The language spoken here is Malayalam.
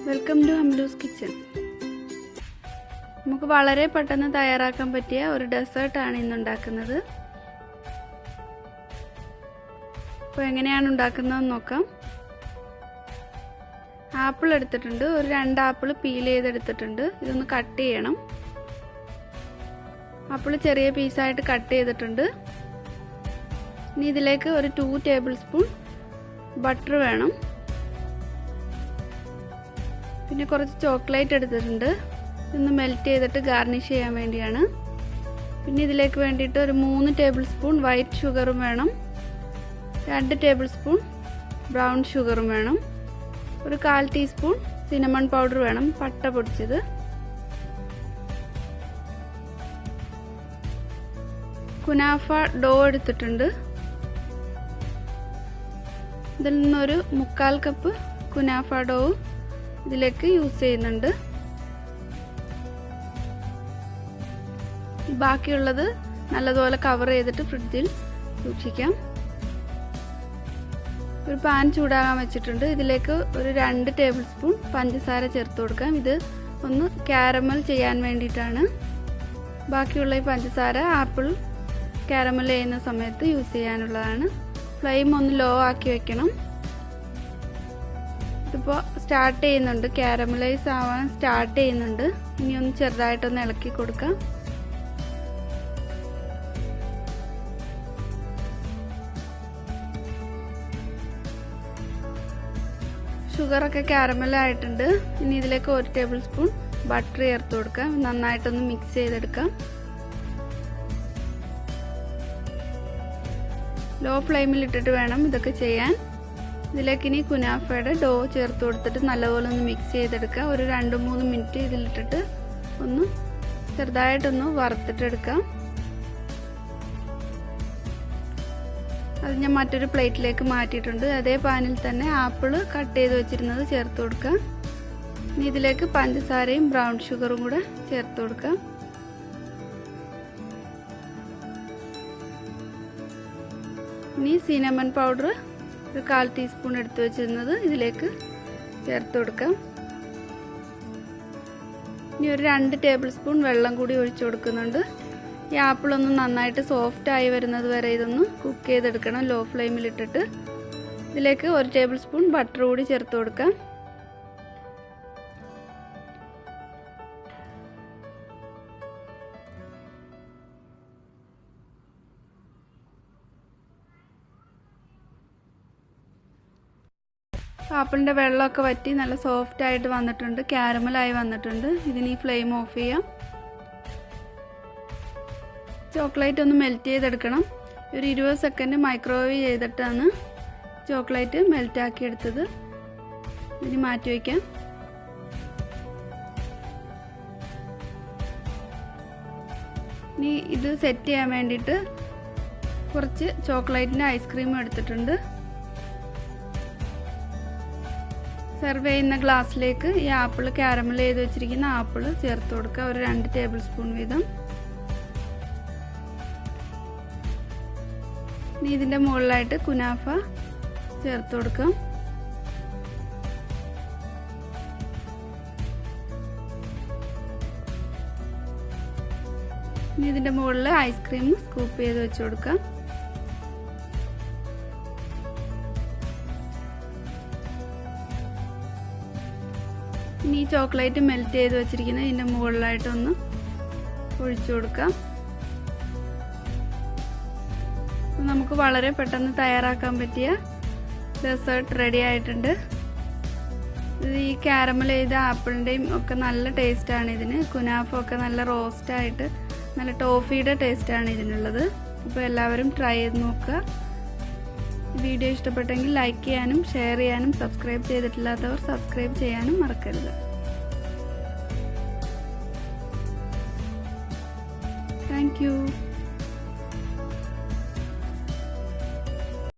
Welcome to ഹംലൂസ് kitchen. നമുക്ക് വളരെ പെട്ടെന്ന് തയ്യാറാക്കാൻ പറ്റിയ ഒരു ഡെസേർട്ടാണ് ഇന്ന് ഉണ്ടാക്കുന്നത്. അപ്പോൾ എങ്ങനെയാണ് ഉണ്ടാക്കുന്നതെന്ന് നോക്കാം. ആപ്പിൾ എടുത്തിട്ടുണ്ട്. ഒരു 2 ആപ്പിൾ പീൽ ചെയ്തെടുത്തിട്ടുണ്ട്. ഇതൊന്ന് കട്ട് ചെയ്യണം. ആപ്പിൾ ചെറിയ പീസായിട്ട് കട്ട് ചെയ്തിട്ടുണ്ട്. ഇനി ഇതിലേക്ക് ഒരു 2 ടേബിൾ സ്പൂൺ ബട്ടർ വേണം. പിന്നെ കുറച്ച് ചോക്ലേറ്റ് എടുത്തിട്ടുണ്ട്. ഇതൊന്ന് മെൽറ്റ് ചെയ്തിട്ട് ഗാർണിഷ് ചെയ്യാൻ വേണ്ടിയാണ്. പിന്നെ ഇതിലേക്ക് വേണ്ടിയിട്ട് ഒരു 3 ടേബിൾ സ്പൂൺ വൈറ്റ് ഷുഗറും വേണം. 2 ടേബിൾ സ്പൂൺ ബ്രൗൺ ഷുഗറും വേണം. ഒരു 1/4 ടീസ്പൂൺ സിനമൺ പൗഡർ വേണം, പട്ട പൊടിച്ചത്. കുനാഫ ഡോ എടുത്തിട്ടുണ്ട്. ഇതിൽ നിന്നൊരു 1/4 കപ്പ് കുനാഫ ഡോ ഇതിലേക്ക് യൂസ് ചെയ്യുന്നുണ്ട്. ബാക്കിയുള്ളത് നല്ലതുപോലെ കവർ ചെയ്തിട്ട് ഫ്രിഡ്ജിൽ സൂക്ഷിക്കാം. ഒരു പാൻ ചൂടാകാൻ വെച്ചിട്ടുണ്ട്. ഇതിലേക്ക് ഒരു 2 ടേബിൾ സ്പൂൺ പഞ്ചസാര ചേർത്ത് കൊടുക്കാം. ഇത് ഒന്ന് കാരമൽ ചെയ്യാൻ വേണ്ടിയിട്ടാണ്. ബാക്കിയുള്ള ഈ പഞ്ചസാര ആപ്പിൾ കാരമൽ ചെയ്യുന്ന സമയത്ത് യൂസ് ചെയ്യാനുള്ളതാണ്. ഫ്ലെയിം ഒന്ന് ലോ ആക്കി വെക്കണം. ഇതിപ്പോൾ സ്റ്റാർട്ട് ചെയ്യുന്നുണ്ട്, കാരമലൈസ് ആവാൻ സ്റ്റാർട്ട് ചെയ്യുന്നുണ്ട്. ഇനി ഒന്ന് ചെറുതായിട്ടൊന്ന് ഇളക്കി കൊടുക്കാം. ഷുഗറൊക്കെ കാരമലായിട്ടുണ്ട്. ഇനി ഇതിലേക്ക് 1 ടേബിൾ സ്പൂൺ ബട്ടർ ചേർത്ത് കൊടുക്കാം. നന്നായിട്ടൊന്ന് മിക്സ് ചെയ്തെടുക്കാം. ലോ ഫ്ലെയിമിൽ ഇട്ടിട്ട് വേണം ഇതൊക്കെ ചെയ്യാൻ. ഇതിലേക്ക് ഇനി കുനാഫയുടെ ഡോ ചേർത്ത് കൊടുത്തിട്ട് നല്ലപോലെ ഒന്ന് മിക്സ് ചെയ്തെടുക്കാം. ഒരു 2-3 മിനിറ്റ് ഇതിലിട്ടിട്ട് ഒന്ന് ചെറുതായിട്ടൊന്ന് വറുത്തിട്ടെടുക്കാം. അത് ഞാൻ മറ്റൊരു പ്ലേറ്റിലേക്ക് മാറ്റിയിട്ടുണ്ട്. അതേ പാനിൽ തന്നെ ആപ്പിൾ കട്ട് ചെയ്ത് വെച്ചിരുന്നത് ചേർത്ത് കൊടുക്കാം. ഇനി ഇതിലേക്ക് പഞ്ചസാരയും ബ്രൗൺ ഷുഗറും കൂടെ ചേർത്ത് കൊടുക്കാം. ഇനി സിനമൺ പൗഡർ ഒരു 1/4 ടീസ്പൂൺ എടുത്തു വെച്ചിരുന്നത് ഇതിലേക്ക് ചേർത്ത് കൊടുക്കാം. ഇനി ഒരു 2 ടേബിൾ സ്പൂൺ വെള്ളം കൂടി ഒഴിച്ചു കൊടുക്കുന്നുണ്ട്. ഈ ആപ്പിളൊന്ന് നന്നായിട്ട് സോഫ്റ്റ് ആയി വരുന്നത് വരെ ഇതൊന്ന് കുക്ക് ചെയ്തെടുക്കണം. ലോ ഫ്ലെയിമിൽ ഇട്ടിട്ട് ഇതിലേക്ക് 1 ടേബിൾ സ്പൂൺ ബട്ടർ കൂടി ചേർത്ത് കൊടുക്കാം. ആപ്പിളിൻ്റെ വെള്ളമൊക്കെ വറ്റി നല്ല സോഫ്റ്റ് ആയിട്ട് വന്നിട്ടുണ്ട്, കാരമലായി വന്നിട്ടുണ്ട്. ഇതിന് ഈ ഫ്ലെയിം ഓഫ് ചെയ്യാം. ചോക്ലേറ്റ് ഒന്ന് മെൽറ്റ് ചെയ്തെടുക്കണം. ഒരു 20 സെക്കൻഡ് മൈക്രോവേവ് ചെയ്തിട്ടാണ് ചോക്ലേറ്റ് മെൽറ്റ് ആക്കി എടുത്തത്. ഇനി മാറ്റി വയ്ക്കാം. ഇനി ഇത് സെറ്റ് ചെയ്യാൻ വേണ്ടിയിട്ട് കുറച്ച് ചോക്ലേറ്റിൻ്റെ ഐസ്ക്രീം എടുത്തിട്ടുണ്ട്. സെർവ് ചെയ്യുന്ന ഗ്ലാസ്സിലേക്ക് ഈ ആപ്പിൾ കാരമൽ ചെയ്ത് വെച്ചിരിക്കുന്ന ആപ്പിൾ ചേർത്ത് കൊടുക്കുക. ഒരു 2 ടേബിൾ സ്പൂൺ വീതം. ഇനി ഇതിൻ്റെ മുകളിലായിട്ട് കുനാഫ ചേർത്ത് കൊടുക്കാം. ഇനി ഇതിൻ്റെ മുകളിൽ ഐസ്ക്രീം സ്കൂപ്പ് ചെയ്ത് വെച്ച് കൊടുക്കാം. ഇനി ഈ ചോക്ലേറ്റ് മെൽറ്റ് ചെയ്ത് വെച്ചിരിക്കുന്ന ഇതിൻ്റെ മുകളിലായിട്ടൊന്ന് ഒഴിച്ചു കൊടുക്കാം. നമുക്ക് വളരെ പെട്ടെന്ന് തയ്യാറാക്കാൻ പറ്റിയ ഡെസേർട്ട് റെഡി ആയിട്ടുണ്ട്. ഇത് ഈ കാരമൽ ചെയ്ത ആപ്പിളിൻ്റെയും ഒക്കെ നല്ല ടേസ്റ്റാണ് ഇതിന്. കുനാഫൊക്കെ നല്ല റോസ്റ്റായിട്ട് നല്ല ടോഫിയുടെ ടേസ്റ്റാണ് ഇതിനുള്ളത്. അപ്പോൾ എല്ലാവരും ട്രൈ ചെയ്ത് നോക്കുക. വീഡിയോ ഇഷ്ടപ്പെട്ടെങ്കിൽ ലൈക്ക് ചെയ്യാനും ഷെയർ ചെയ്യാനും സബ്സ്ക്രൈബ് ചെയ്തിട്ടില്ലാത്തവർ സബ്സ്ക്രൈബ് ചെയ്യാനും മറക്കരുത്. Thank you.